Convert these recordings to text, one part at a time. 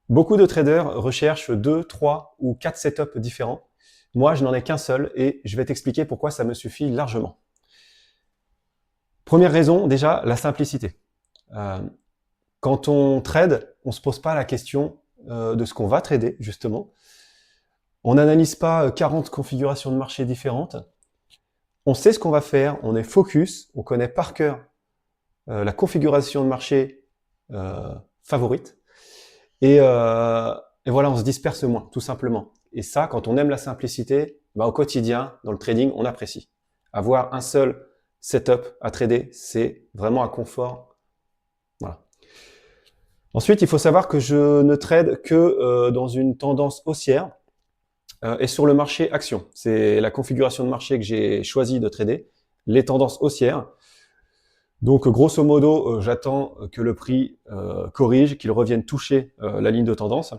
Beaucoup de traders recherchent 2, 3 ou 4 setups différents. Moi, je n'en ai qu'un seul et je vais t'expliquer pourquoi ça me suffit largement. Première raison, déjà, la simplicité. Euh, Quand on trade, on ne se pose pas la question de ce qu'on va trader, justement. On n'analyse pas 40 configurations de marché différentes. On sait ce qu'on va faire, on est focus, on connaît par cœur la configuration de marché favorite. Et voilà, on se disperse moins, tout simplement. Et ça, quand on aime la simplicité, au quotidien, dans le trading, on apprécie. Avoir un seul setup à trader, c'est vraiment un confort. Voilà. Ensuite, il faut savoir que je ne trade que dans une tendance haussière et sur le marché action. C'est la configuration de marché que j'ai choisi de trader, les tendances haussières. Donc, grosso modo, j'attends que le prix corrige, qu'il revienne toucher la ligne de tendance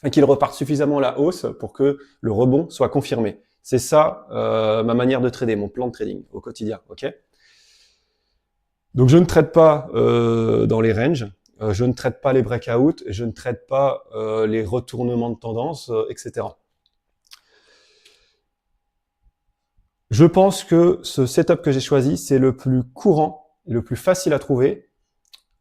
et qu'il reparte suffisamment à la hausse pour que le rebond soit confirmé. C'est ça ma manière de trader, mon plan de trading au quotidien. Ok. Donc, je ne trade pas dans les ranges, je ne trade pas les breakouts, je ne trade pas les retournements de tendance, etc. Je pense que ce setup que j'ai choisi, c'est le plus courant et le plus facile à trouver,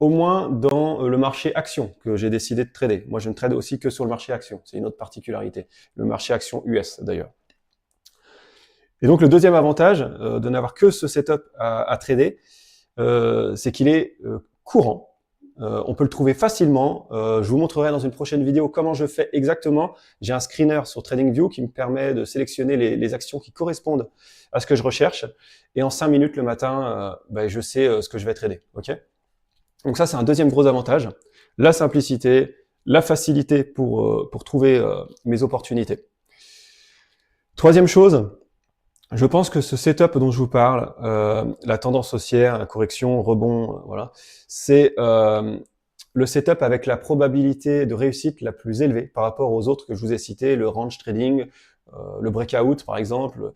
au moins dans le marché action que j'ai décidé de trader. Moi, je ne trade aussi que sur le marché action. C'est une autre particularité. Le marché action US, d'ailleurs. Et donc, le deuxième avantage de n'avoir que ce setup à trader, c'est qu'il est courant. On peut le trouver facilement. Je vous montrerai dans une prochaine vidéo comment je fais exactement. J'ai un screener sur TradingView qui me permet de sélectionner les actions qui correspondent à ce que je recherche. Et en 5 minutes le matin, je sais ce que je vais trader. Okay. Donc ça, c'est un deuxième gros avantage. La simplicité, la facilité pour trouver mes opportunités. Troisième chose, je pense que ce setup dont je vous parle, la tendance haussière, la correction, rebond, voilà, c'est le setup avec la probabilité de réussite la plus élevée par rapport aux autres que je vous ai cités, le range trading, le breakout par exemple,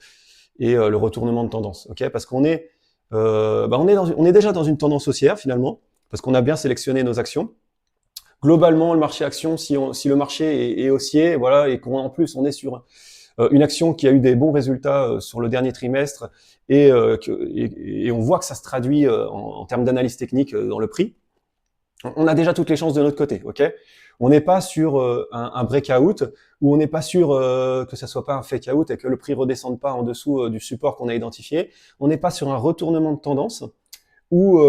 et le retournement de tendance. Okay, parce qu'on est, on est déjà dans une tendance haussière finalement, parce qu'on a bien sélectionné nos actions. Globalement, le marché action, si le marché est haussier, voilà, et qu'en plus on est sur une action qui a eu des bons résultats sur le dernier trimestre et on voit que ça se traduit en termes d'analyse technique dans le prix, on a déjà toutes les chances de notre côté. Ok, on n'est pas sur un breakout ou on n'est pas sûr que ça soit pas un fake out et que le prix redescende pas en dessous du support qu'on a identifié. On n'est pas sur un retournement de tendance où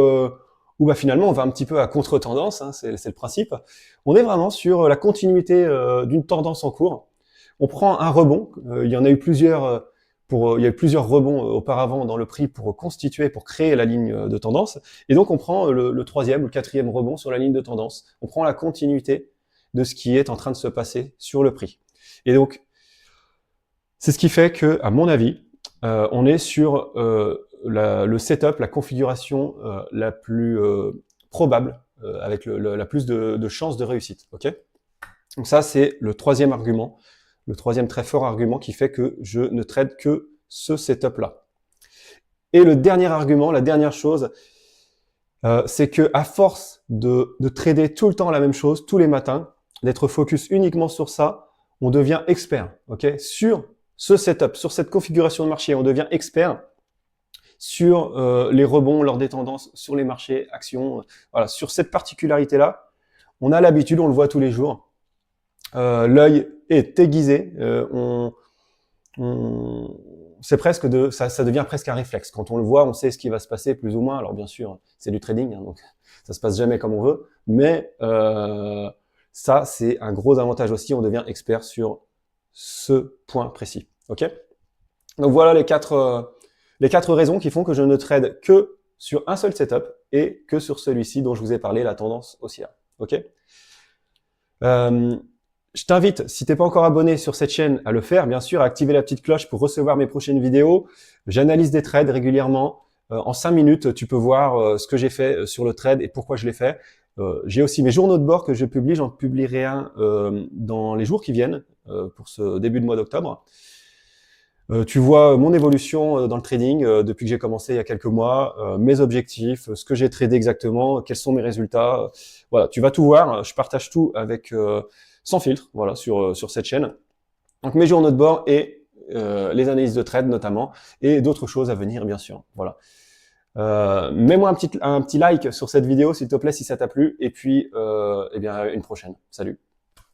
finalement on va un petit peu à contre-tendance, hein, c'est le principe. On est vraiment sur la continuité d'une tendance en cours. On prend un rebond, il y en a eu plusieurs il y a eu plusieurs rebonds auparavant dans le prix pour constituer, pour créer la ligne de tendance, et donc on prend le troisième ou le quatrième rebond sur la ligne de tendance. On prend la continuité de ce qui est en train de se passer sur le prix. Et donc, c'est ce qui fait que, à mon avis, on est sur le setup, la configuration la plus probable, avec la plus de chances de réussite. Okay, donc ça, c'est le troisième argument, le troisième très fort argument qui fait que je ne trade que ce setup-là. Et le dernier argument, la dernière chose, c'est que à force de trader tout le temps la même chose, tous les matins, d'être focus uniquement sur ça, on devient expert, okay, sur ce setup, sur cette configuration de marché, on devient expert sur les rebonds lors des tendances, sur les marchés, actions, voilà, sur cette particularité-là, on a l'habitude, on le voit tous les jours, l'œil est aiguisé, c'est presque ça devient presque un réflexe. Quand on le voit, on sait ce qui va se passer plus ou moins. Alors bien sûr, c'est du trading, hein, donc ça se passe jamais comme on veut, mais ça c'est un gros avantage aussi. On devient expert sur ce point précis. Ok. Donc voilà les quatre raisons qui font que je ne trade que sur un seul setup et que sur celui-ci dont je vous ai parlé, la tendance haussière. Ok. Je t'invite, si t'es pas encore abonné sur cette chaîne, à le faire, bien sûr, à activer la petite cloche pour recevoir mes prochaines vidéos. J'analyse des trades régulièrement. En 5 minutes, tu peux voir ce que j'ai fait sur le trade et pourquoi je l'ai fait. J'ai aussi mes journaux de bord que je publie. J'en publierai un dans les jours qui viennent pour ce début de mois d'octobre. Tu vois mon évolution dans le trading depuis que j'ai commencé il y a quelques mois, mes objectifs, ce que j'ai tradé exactement, quels sont mes résultats. Voilà, tu vas tout voir. Je partage tout avec sans filtre, voilà, sur cette chaîne. Donc mes journaux de bord et les analyses de trade notamment, et d'autres choses à venir bien sûr. Voilà. Mets-moi un petit like sur cette vidéo s'il te plaît si ça t'a plu, et puis eh bien une prochaine. Salut.